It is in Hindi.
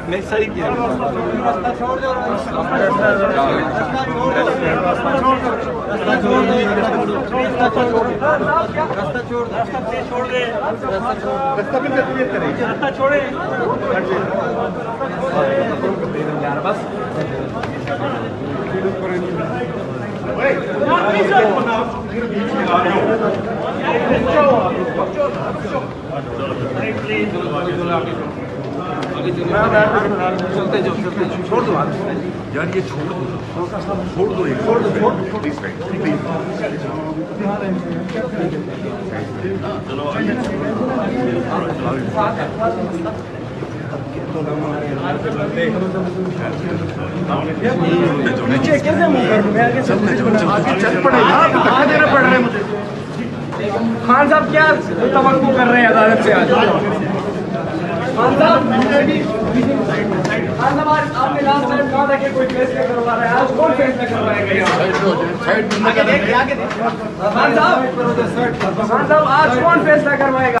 नहीं सही किया। रास्ता छोड़ दो, रास्ता छोड़ दे, रास्ता छोड़े यार बस। चलते जाओ, छोड़ दो यार, ये छोड़ दो प्लीज नीचे कैसे मुंह कर दूं मैं? आगे चल पड़ेगा, कहाँ देना पड़ रहा है मुझे? खान साहब क्या तवक्कुल कर रहे हैं अदालत से आज? खान साहब आपने लास्ट टाइम कहा था कि कोई फैसला करवा रहा है, आज कौन फैसला करवाएगा? खान साहब आज कौन फैसला करवाएगा?